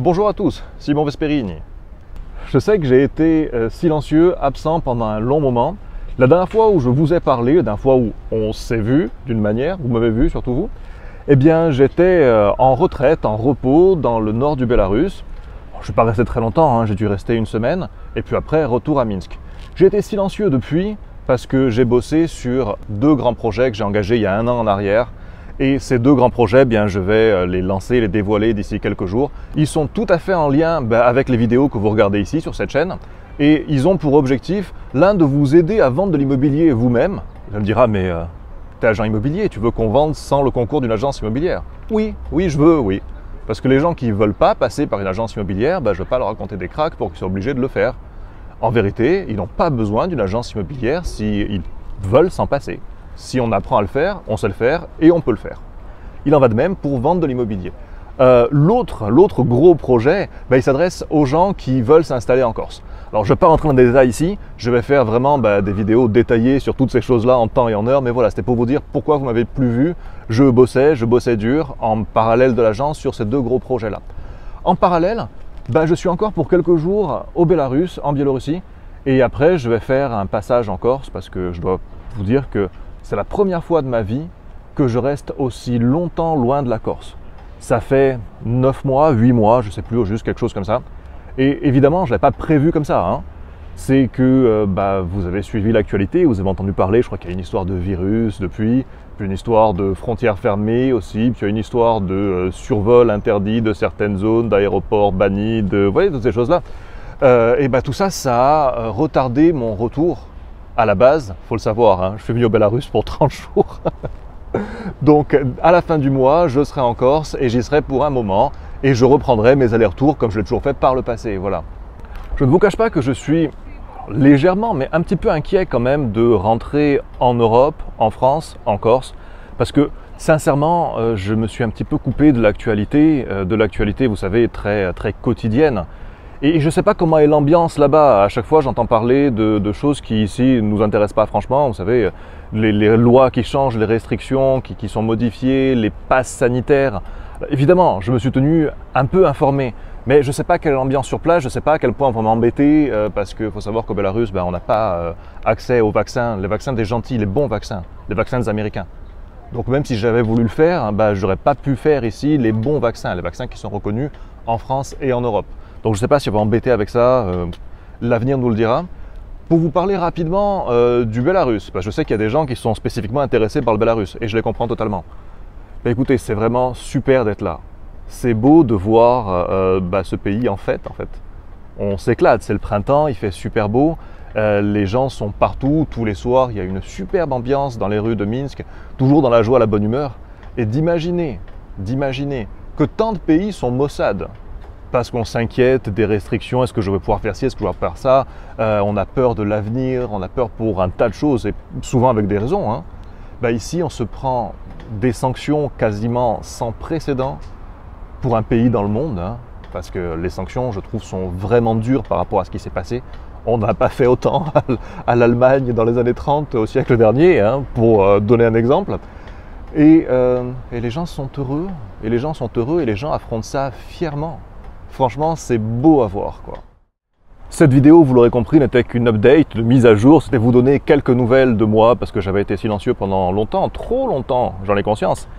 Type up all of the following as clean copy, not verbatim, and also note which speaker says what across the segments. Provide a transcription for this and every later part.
Speaker 1: Bonjour à tous, Simon Vesperini. Je sais que j'ai été silencieux, absent pendant un long moment. La dernière fois où je vous ai parlé, la dernière fois où on s'est vu d'une manière, vous m'avez vu surtout vous, eh bien j'étais en retraite, en repos dans le nord du Bélarus. Je ne suis pas resté très longtemps, hein, j'ai dû rester une semaine, et puis après retour à Minsk. J'ai été silencieux depuis parce que j'ai bossé sur deux grands projets que j'ai engagés il y a un an en arrière. Et ces deux grands projets, bien, je vais les lancer, les dévoiler d'ici quelques jours. Ils sont tout à fait en lien avec les vidéos que vous regardez ici sur cette chaîne. Et ils ont pour objectif, l'un, de vous aider à vendre de l'immobilier vous-même. Vous me direz, mais t'es agent immobilier, tu veux qu'on vende sans le concours d'une agence immobilière? Oui, je veux, oui. Parce que les gens qui ne veulent pas passer par une agence immobilière, je ne veux pas leur raconter des cracks pour qu'ils soient obligés de le faire. En vérité, ils n'ont pas besoin d'une agence immobilière s'ils veulent s'en passer. Si on apprend à le faire, on sait le faire et on peut le faire. Il en va de même pour vendre de l'immobilier. L'autre gros projet, il s'adresse aux gens qui veulent s'installer en Corse. Alors je ne vais pas rentrer dans les détails ici, je vais faire vraiment des vidéos détaillées sur toutes ces choses-là en temps et en heure, mais voilà, c'était pour vous dire pourquoi vous m'avez plus vu. Je bossais dur en parallèle de l'agence sur ces deux gros projets-là. En parallèle, je suis encore pour quelques jours au Bélarus, en Biélorussie, et après je vais faire un passage en Corse parce que je dois vous dire que c'est la première fois de ma vie que je reste aussi longtemps loin de la Corse. Ça fait 9 mois, 8 mois, je ne sais plus, juste quelque chose comme ça. Et évidemment, je ne l'ai pas prévu comme ça. Hein. C'est que vous avez suivi l'actualité, vous avez entendu parler, je crois qu'il y a une histoire de virus depuis, puis une histoire de frontières fermées aussi, puis il y a une histoire de survol interdit de certaines zones, d'aéroports bannis, vous voyez, toutes ces choses-là. Tout ça, ça a retardé mon retour. À la base, il faut le savoir, hein, je suis venu au Bélarus pour 30 jours. Donc à la fin du mois, je serai en Corse et j'y serai pour un moment et je reprendrai mes allers-retours comme je l'ai toujours fait par le passé. Voilà. Je ne vous cache pas que je suis légèrement, mais un petit peu inquiet quand même de rentrer en Europe, en France, en Corse, parce que sincèrement, je me suis un petit peu coupé de l'actualité, vous savez, très, très quotidienne. Et je ne sais pas comment est l'ambiance là-bas. À chaque fois, j'entends parler de choses qui ici ne nous intéressent pas franchement. Vous savez, les lois qui changent, les restrictions qui sont modifiées, les passes sanitaires. Évidemment, je me suis tenu un peu informé. Mais je ne sais pas quelle est l'ambiance sur place, je ne sais pas à quel point on va m'embêter. Parce qu'il faut savoir qu'au Bélarus, on n'a pas accès aux vaccins, les vaccins des gentils, les bons vaccins, les vaccins des Américains. Donc même si j'avais voulu le faire, je n'aurais pas pu faire ici les bons vaccins, les vaccins qui sont reconnus en France et en Europe. Donc je ne sais pas si on va embêter avec ça, l'avenir nous le dira. Pour vous parler rapidement du Bélarus, je sais qu'il y a des gens qui sont spécifiquement intéressés par le Bélarus et je les comprends totalement. Écoutez, c'est vraiment super d'être là. C'est beau de voir ce pays en fait. On s'éclate, c'est le printemps, il fait super beau, les gens sont partout, tous les soirs, il y a une superbe ambiance dans les rues de Minsk, toujours dans la joie, la bonne humeur. Et d'imaginer que tant de pays sont maussades. Parce qu'on s'inquiète des restrictions, est-ce que je vais pouvoir faire ci, est-ce que je vais pouvoir faire ça, on a peur de l'avenir, on a peur pour un tas de choses, et souvent avec des raisons. Hein. Ici, on se prend des sanctions quasiment sans précédent pour un pays dans le monde, hein, parce que les sanctions, je trouve, sont vraiment dures par rapport à ce qui s'est passé. On n'a pas fait autant à l'Allemagne dans les années 30 au siècle dernier, hein, pour donner un exemple. Et les gens sont heureux, et les gens affrontent ça fièrement. Franchement, c'est beau à voir, quoi. Cette vidéo, vous l'aurez compris, n'était qu'une update, de mise à jour. C'était vous donner quelques nouvelles de moi parce que j'avais été silencieux pendant longtemps, trop longtemps, j'en ai conscience.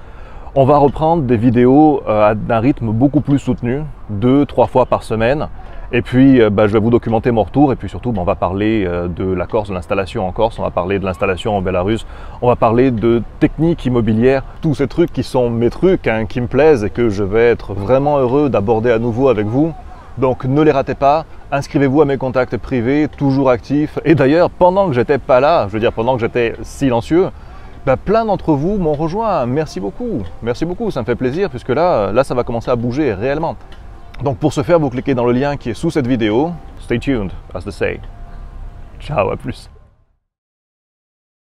Speaker 1: On va reprendre des vidéos à un rythme beaucoup plus soutenu, 2-3 fois par semaine. Et puis, je vais vous documenter mon retour. Et puis surtout, on va parler de la Corse, de l'installation en Corse. On va parler de l'installation en Bélarus. On va parler de techniques immobilières. Tous ces trucs qui sont mes trucs, hein, qui me plaisent et que je vais être vraiment heureux d'aborder à nouveau avec vous. Donc, ne les ratez pas. Inscrivez-vous à mes contacts privés, toujours actifs. Et d'ailleurs, pendant que j'étais pas là, pendant que j'étais silencieux, plein d'entre vous m'ont rejoint. Merci beaucoup, ça me fait plaisir puisque là, ça va commencer à bouger réellement. Donc pour ce faire, vous cliquez dans le lien qui est sous cette vidéo. Stay tuned, as they say. Ciao, à plus.